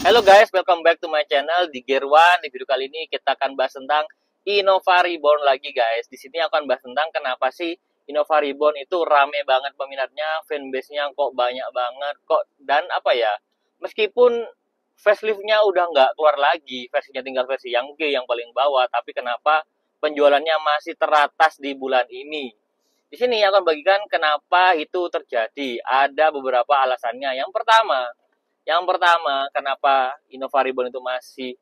Halo guys, welcome back to my channel di Gear One. Di video kali ini kita akan bahas tentang Innova Reborn lagi guys. Di sini akan bahas tentang kenapa sih Innova Reborn itu rame banget peminatnya, fanbase-nya kok banyak banget kok, dan apa ya? Meskipun facelift-nya udah nggak keluar lagi, versinya tinggal versi yang G yang paling bawah, tapi kenapa penjualannya masih teratas di bulan ini? Di sini akan bagikan kenapa itu terjadi. Ada beberapa alasannya. Yang pertama, kenapa Innova Reborn itu masih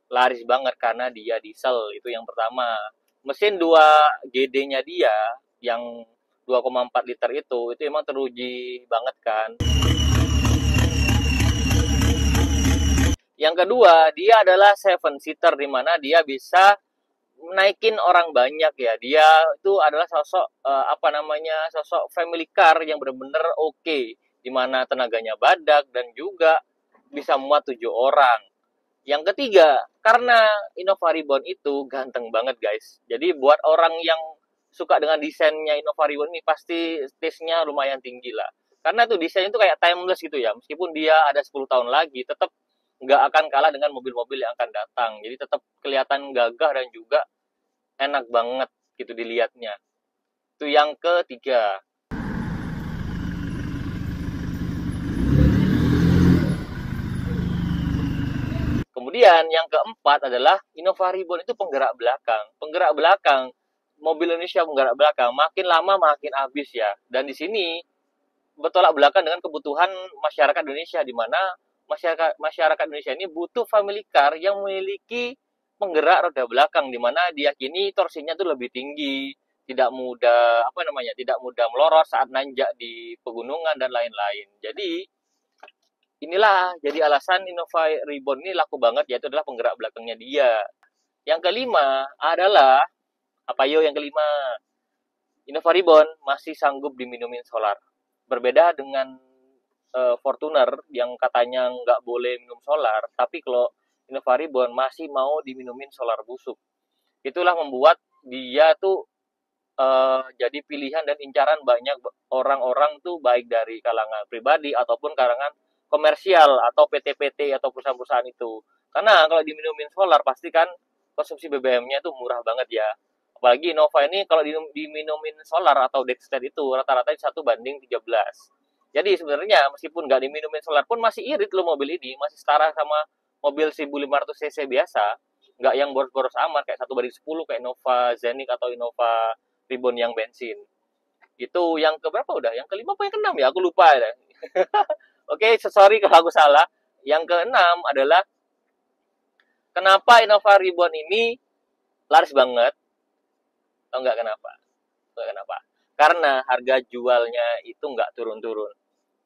laris banget karena dia diesel, itu yang pertama. Mesin 2GD-nya dia yang 2,4 liter itu emang teruji banget kan. Yang kedua, dia adalah 7-seater di mana dia bisa naikin orang banyak ya. Dia itu adalah sosok sosok family car yang benar-benar oke, di mana tenaganya badak dan juga bisa muat 7 orang. Yang ketiga, karena Innova Reborn itu ganteng banget guys. Jadi buat orang yang suka dengan desainnya Innova Reborn ini pasti taste-nya lumayan tinggi lah. Karena tuh desainnya itu kayak timeless gitu ya. Meskipun dia ada 10 tahun lagi, tetap nggak akan kalah dengan mobil-mobil yang akan datang. Jadi tetap kelihatan gagah dan juga enak banget gitu dilihatnya. Itu yang ketiga. Kemudian yang keempat adalah Innova Reborn itu penggerak belakang. Penggerak belakang, mobil Indonesia penggerak belakang makin lama makin habis ya. Dan di sini bertolak belakang dengan kebutuhan masyarakat Indonesia, di mana masyarakat Indonesia ini butuh family car yang memiliki penggerak roda belakang, di mana diyakini torsinya itu lebih tinggi, tidak mudah melorot saat nanjak di pegunungan dan lain-lain. Jadi inilah jadi alasan Innova Reborn ini laku banget, yaitu adalah penggerak belakangnya dia. Yang kelima adalah yang kelima, Innova Reborn masih sanggup diminumin solar. Berbeda dengan Fortuner yang katanya nggak boleh minum solar, tapi kalau Innova Reborn masih mau diminumin solar busuk. Itulah membuat dia tuh jadi pilihan dan incaran banyak orang-orang tuh, baik dari kalangan pribadi ataupun kalangan komersial atau PT-PT atau perusahaan-perusahaan itu. Karena kalau diminumin solar pasti kan konsumsi BBM-nya tuh murah banget ya. Apalagi Innova ini kalau diminumin solar atau Dexter itu rata-rata 1:13. Jadi sebenarnya meskipun nggak diminumin solar pun masih irit loh mobil ini, masih setara sama mobil 1500 cc biasa. Nggak yang boros-boros amat kayak 1:10 kayak Innova Zenith atau Innova Reborn yang bensin. Itu yang keberapa udah? Yang kelima apa yang keenam ya? Aku lupa ya. Oke, sorry kalau aku salah. Yang keenam adalah kenapa Innova Reborn ini laris banget? Oh, enggak kenapa? Enggak kenapa? Karena harga jualnya itu enggak turun-turun.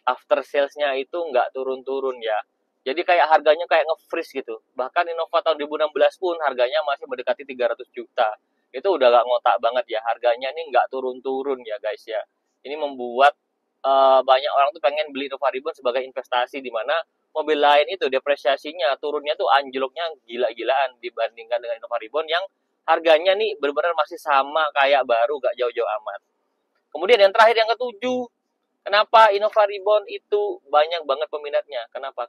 After sales-nya itu enggak turun-turun ya. Jadi kayak harganya kayak nge-freeze gitu. Bahkan Innova tahun 2016 pun harganya masih mendekati 300 juta. Itu udah gak ngotak banget ya. Harganya ini nggak turun-turun ya guys ya. Ini membuat banyak orang tuh pengen beli Innova Reborn sebagai investasi, di mana mobil lain itu depresiasinya turunnya tuh anjloknya gila-gilaan dibandingkan dengan Innova Reborn yang harganya nih benar-benar masih sama kayak baru, gak jauh-jauh amat. Kemudian yang terakhir, yang ketujuh, kenapa Innova Reborn itu banyak banget peminatnya? Kenapa?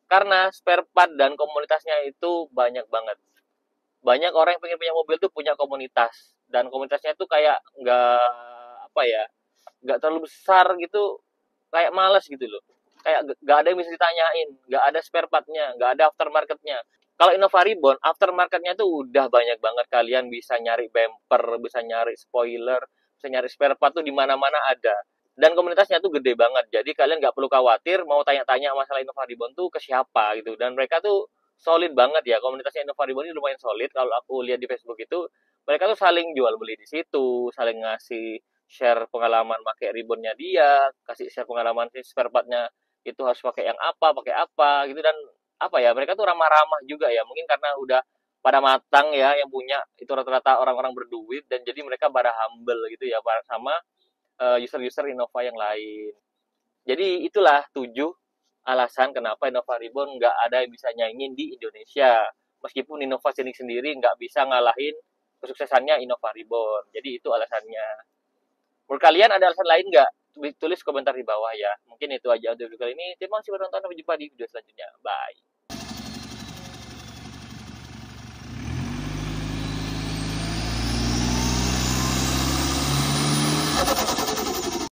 Karena spare part dan komunitasnya itu banyak banget. Banyak orang yang pengen punya mobil tuh punya komunitas, dan komunitasnya tuh kayak nggak terlalu besar gitu, kayak males gitu loh, kayak nggak ada yang bisa ditanyain, nggak ada spare partnya, nggak ada aftermarketnya. Kalau Innova Reborn aftermarketnya tuh udah banyak banget, kalian bisa nyari bumper, bisa nyari spoiler, bisa nyari spare part tuh di mana-mana ada, dan komunitasnya tuh gede banget. Jadi kalian nggak perlu khawatir mau tanya-tanya masalah Innova Reborn tuh ke siapa gitu, dan mereka tuh solid banget ya. Komunitasnya Innova Reborn ini lumayan solid. Kalau aku lihat di Facebook itu mereka tuh saling jual beli di situ, saling ngasih share pengalaman pakai Rebornnya dia, kasih share pengalaman spare partnya itu harus pakai yang pakai apa gitu. Dan mereka tuh ramah-ramah juga ya, mungkin karena udah pada matang ya, yang punya itu rata-rata orang-orang berduit, dan jadi mereka pada humble gitu ya sama user-user Innova yang lain. Jadi itulah 7 alasan kenapa Innova Reborn nggak ada yang bisa nyaingin di Indonesia. Meskipun Innova sendiri nggak bisa ngalahin kesuksesannya Innova Reborn. Jadi itu alasannya. Menurut kalian ada alasan lain nggak? tulis komentar di bawah ya. Mungkin itu aja untuk video kali ini. Terima kasih sudah nonton. Sampai jumpa di video selanjutnya. Bye.